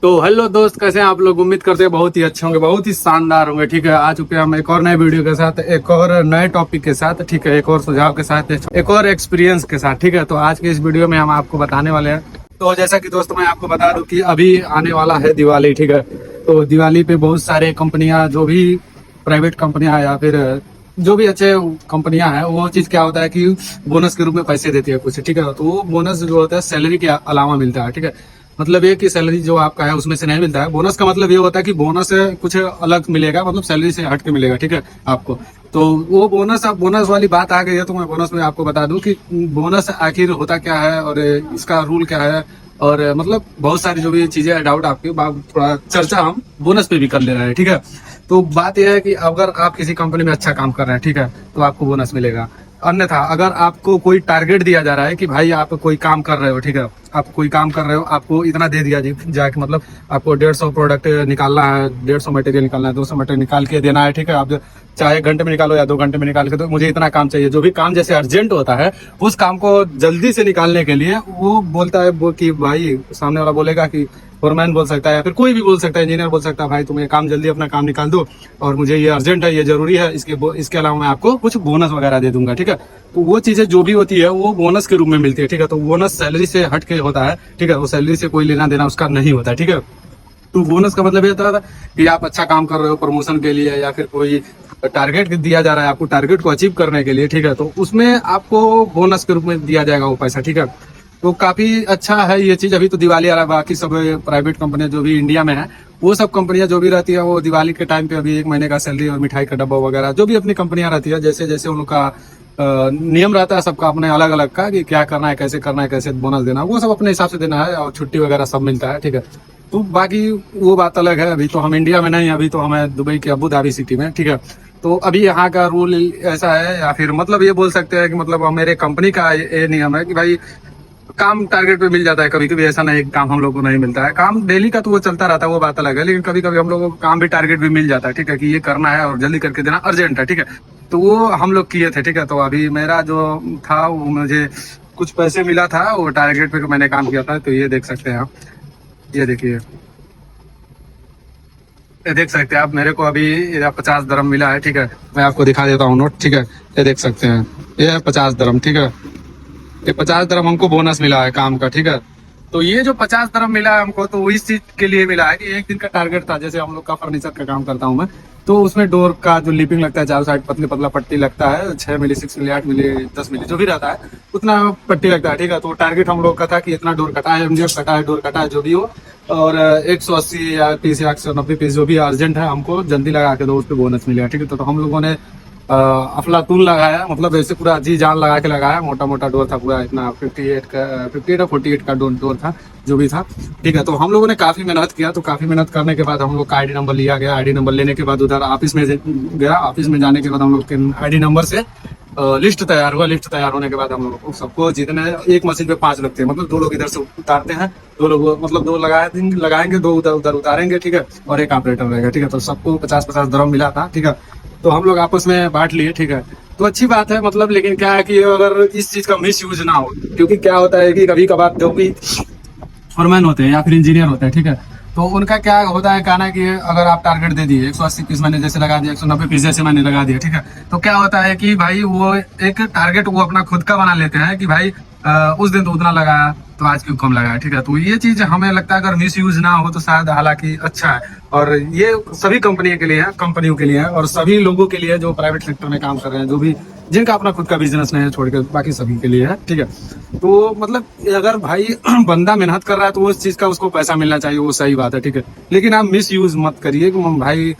तो हेलो दोस्त, कैसे हैं आप लोग। उम्मीद करते हैं बहुत ही अच्छे होंगे, बहुत ही शानदार होंगे। ठीक है, आ चुके हैं हम एक और नए वीडियो के साथ, एक और नए टॉपिक के साथ। ठीक है, एक और सुझाव के साथ, एक और एक्सपीरियंस के साथ। ठीक है, तो आज के इस वीडियो में हम आपको बताने वाले हैं। तो जैसा कि दोस्तों मैं आपको बता दूं कि अभी आने वाला है दिवाली। ठीक है, तो दिवाली पे बहुत सारे कंपनियां, जो भी प्राइवेट कंपनियां या फिर जो भी अच्छे कंपनियां हैं, वो चीज क्या होता है कि बोनस के रूप में पैसे देती है कुछ। ठीक है, तो वो बोनस जो होता है सैलरी के अलावा मिलता है। ठीक है, मतलब ये कि सैलरी जो आपका है उसमें से नहीं मिलता है। बोनस का मतलब ये होता है कि बोनस कुछ अलग मिलेगा, मतलब सैलरी से हट के मिलेगा। ठीक है आपको। तो वो बोनस, अब बोनस वाली बात आ गई है, तो मैं बोनस में आपको बता दूं कि बोनस आखिर होता क्या है और इसका रूल क्या है, और मतलब बहुत सारी जो भी चीजें डाउट आपके थोड़ा चर्चा हम बोनस पे भी कर ले रहे हैं। ठीक है, तो बात यह है कि अगर आप किसी कंपनी में अच्छा काम कर रहे हैं, ठीक है, तो आपको बोनस मिलेगा। अन्यथा अगर आपको कोई टारगेट दिया जा रहा है कि भाई आप कोई काम कर रहे हो, ठीक है, आप कोई काम कर रहे हो, आपको इतना दे दिया जाके, मतलब आपको 150 प्रोडक्ट निकालना है, 150 मटेरियल निकालना है, 200 मटेरियल निकाल के देना है। ठीक है, आप चाहे घंटे में निकालो या 2 घंटे में निकाल के, तो मुझे इतना काम चाहिए। जो भी काम जैसे अर्जेंट होता है, उस काम को जल्दी से निकालने के लिए वो बोलता है वो कि भाई, सामने वाला बोलेगा कि फोरमैन बोल सकता है या फिर कोई भी बोल सकता है, इंजीनियर बोल सकता है, भाई तुम ये काम जल्दी अपना काम निकाल दो और मुझे ये अर्जेंट है, ये जरूरी है, इसके अलावा मैं आपको कुछ बोनस वगैरह दे दूंगा। ठीक है, तो वो चीजें जो भी होती है वो बोनस के रूप में मिलती है। ठीक है, तो बोनस सैलरी से हट के होता है। ठीक है, वो सैलरी से कोई लेना देना उसका नहीं होता है। ठीक है, तो बोनस का मतलब ये होता है कि आप अच्छा काम कर रहे हो प्रमोशन के लिए, या फिर कोई टारगेट दिया जा रहा है आपको, टारगेट को अचीव करने के लिए। ठीक है, तो उसमें आपको बोनस के रूप में दिया जाएगा वो पैसा। ठीक है, तो काफी अच्छा है ये चीज। अभी तो दिवाली आ रहा है, बाकी सब प्राइवेट कंपनियां जो भी इंडिया में है, वो सब कंपनियां जो भी रहती है, वो दिवाली के टाइम पे अभी 1 महीने का सैलरी और मिठाई का डब्बा वगैरह जो भी अपनी कंपनियां रहती है, जैसे जैसे उनका नियम रहता है सबका अपने अलग अलग का, कि क्या करना है, कैसे बोनस देना है, वो सब अपने हिसाब से देना है, और छुट्टी वगैरह सब मिलता है। ठीक है, तो बाकी वो बात अलग है। अभी तो हम इंडिया में नहीं, अभी तो हमें दुबई के अबू धाबी सिटी में। ठीक है, तो अभी यहाँ का रूल ऐसा है, या फिर मतलब ये बोल सकते हैं कि मतलब मेरे कंपनी का ये नियम है कि भाई काम टारगेट पे मिल जाता है। कभी कभी ऐसा नहीं काम हम लोग को नहीं मिलता है, काम डेली का तो वो चलता रहता है, वो बात अलग है। लेकिन कभी कभी हम लोगों को काम भी टारगेट भी मिल जाता है। ठीक है, कि ये करना है और जल्दी करके देना, अर्जेंट है। ठीक है, तो वो हम लोग किए थे। ठीक है, तो अभी मेरा जो था वो मुझे कुछ पैसे मिला था, वो टारगेट पे मैंने काम किया था। तो ये देख सकते हैं आप, ये देखिए, ये देख सकते हैं आप, मेरे को अभी 50 दरम मिला है। ठीक है, मैं आपको दिखा देता हूँ नोट। ठीक है, ये देख सकते हैं, ये है 50 दरम। ठीक है, ये 50 दरम हमको बोनस मिला है काम का। ठीक है, तो ये जो 50 दरम मिला है हमको, तो इस चीज के लिए मिला है कि एक दिन का टारगेट था। जैसे हम लोग का फर्नीचर का काम करता हूँ मैं, तो उसमें डोर का जो लिपिंग लगता है, चारों साइड पतले पतला पट्टी लगता है, 6 मिली, 6 मिली, 8 मिली, 10 मिली, जो भी रहता है उतना पट्टी लगता है। ठीक है, तो टारगेट हम लोग का था कि इतना डोर कटा है, MDF कटा है, डोर कटा है, जो भी हो, और 180 या पीस या 190 पीस जो भी अर्जेंट है, हमको जल्दी लगा के दो, उस पर बोनस मिलेगा। ठीक है, तो हम लोगों ने अफलातून लगाया, मतलब ऐसे पूरा जी जान लगा के लगाया। मोटा मोटा डोर था पूरा, इतना 58 और 48 का डोर था, जो भी था। ठीक है, तो हम लोगों ने काफी मेहनत किया। तो काफी मेहनत करने के बाद हम लोग का ID नंबर लिया गया। ID नंबर लेने के बाद उधर ऑफिस में गया। ऑफिस में जाने के बाद हम लोग के ID नंबर से लिस्ट तैयार हुआ। लिस्ट तैयार होने के बाद हम लोग सबको, जितने एक मशीन पे 5 लगते हैं, मतलब 2 लोग इधर से उतारते हैं, 2 लोग मतलब 2 लगाएंगे, 2 उधर उधर उतारेंगे। ठीक है, और एक ऑपरेटर रहेगा। ठीक है, तो सबको 50-50 दरम मिला था। ठीक है, तो हम लोग आपस में बांट लिए। ठीक है, तो अच्छी बात है, मतलब लेकिन क्या है कि अगर इस चीज का मिस यूज ना हो, क्योंकि क्या होता है कि कभी कभार जो भी फॉरमैन होते हैं या फिर इंजीनियर होते हैं, ठीक है, तो उनका क्या होता है कहना कि अगर आप टारगेट दे दिए 180 पीस मैंने जैसे लगा दिया, 190 पीस जैसे मैंने लगा दिया, ठीक है, तो क्या होता है कि भाई वो एक टारगेट वो अपना खुद का बना लेते हैं कि भाई उस दिन तो उतना लगाया, तो आज क्यों कम लगाया। ठीक है, तो ये चीज हमें लगता है अगर मिस यूज ना हो तो शायद हालांकि अच्छा है। और ये सभी कंपनियों के लिए है, कंपनियों के लिए है, और सभी लोगों के लिए जो प्राइवेट सेक्टर में काम कर रहे हैं, जो भी जिनका अपना खुद का बिजनेस नहीं है, छोड़कर बाकी सभी के लिए है। ठीक है, तो मतलब अगर भाई बंदा मेहनत कर रहा है तो उस चीज का उसको पैसा मिलना चाहिए, वो सही बात है। ठीक है, लेकिन आप मिस यूज मत करिए कि भाई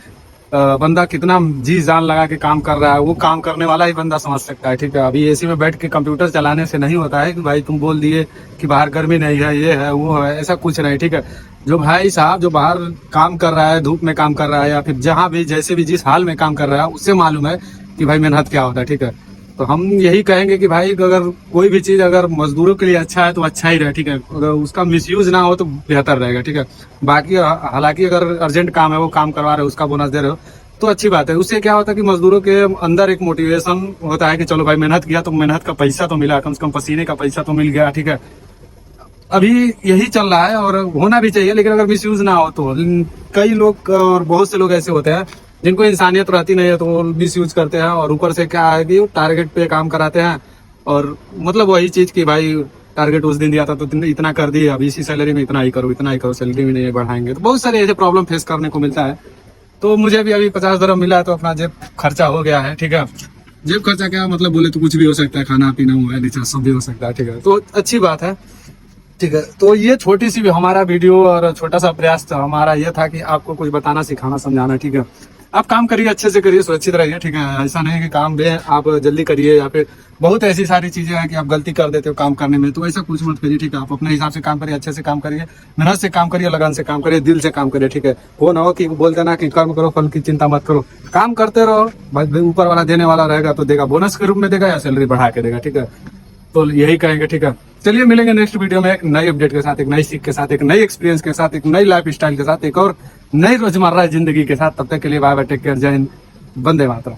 बंदा कितना जी जान लगा के काम कर रहा है, वो काम करने वाला ही बंदा समझ सकता है। ठीक है, अभी AC में बैठ के कंप्यूटर चलाने से नहीं होता है कि भाई तुम बोल दिए कि बाहर गर्मी नहीं है, ये है वो है, ऐसा कुछ नहीं। ठीक है, जो भाई साहब जो बाहर काम कर रहा है, धूप में काम कर रहा है, या फिर जहां भी जैसे भी जिस हाल में काम कर रहा है, उससे मालूम है कि भाई मेहनत क्या होता है। ठीक है, तो हम यही कहेंगे कि भाई अगर कोई भी चीज अगर मजदूरों के लिए अच्छा है तो अच्छा ही रहे। ठीक है, अगर उसका मिसयूज ना हो तो बेहतर रहेगा। ठीक है, बाकी हालांकि अगर अर्जेंट काम है, वो काम करवा रहे हो, उसका बोनस दे रहे हो, तो अच्छी बात है। उससे क्या होता है कि मजदूरों के अंदर एक मोटिवेशन होता है कि चलो भाई मेहनत किया तो मेहनत का पैसा तो मिला, कम से कम पसीने का पैसा तो मिल गया। ठीक है, अभी यही चल रहा है और होना भी चाहिए, लेकिन अगर मिस यूज ना हो तो। कई लोग और बहुत से लोग ऐसे होते हैं जिनको इंसानियत रहती नहीं है, तो वो मिस यूज करते हैं और ऊपर से क्या है कि टारगेट पे काम कराते हैं। और मतलब वही चीज की भाई टारगेट उस दिन दिया था तो इतना कर दिए, अब इसी सैलरी में इतना ही करो, सैलरी भी नहीं बढ़ाएंगे, तो बहुत सारे ऐसे प्रॉब्लम फेस करने को मिलता है। तो मुझे भी अभी 50 दरम मिला है तो अपना जेब खर्चा हो गया है, ठीक है। जेब खर्चा क्या मतलब बोले तो कुछ भी हो सकता है, खाना पीना हुआ है, रिचार्ज सब भी हो सकता है, ठीक है। तो अच्छी बात है, ठीक है। तो ये छोटी सी भी हमारा वीडियो और छोटा सा प्रयास था हमारा, ये था कि आपको कुछ बताना, सिखाना, समझाना, ठीक है। आप काम करिए, अच्छे से करिए, सुरक्षित रहिए, ठीक है। ऐसा नहीं है कि काम दे आप जल्दी करिए, या फिर बहुत ऐसी सारी चीजें हैं कि आप गलती कर देते हो काम करने में, तो ऐसा कुछ मत करिए, ठीक है। आप अपने हिसाब से काम करिए, अच्छे से काम करिए, मेहनत से काम करिए, लगन से काम करिए, दिल से काम करिए, ठीक है। वो ना हो कि बोलते ना कि कर्म करो फल की चिंता मत करो, काम करते रहो, भाई ऊपर वाला देने वाला रहेगा तो देगा, बोनस के रूप में देगा या सैलरी बढ़ा के देगा, ठीक है। तो यही कहेंगे, ठीक है। चलिए मिलेंगे नेक्स्ट वीडियो में एक नई अपडेट के साथ, एक नई सीख के साथ, एक नई एक्सपीरियंस के साथ, एक नई लाइफ स्टाइल के साथ, एक और नई रोजमर्रा जिंदगी के साथ। तब तक के लिए बाय बाय, टेक केयर, जय हिंद, वंदे मातरम।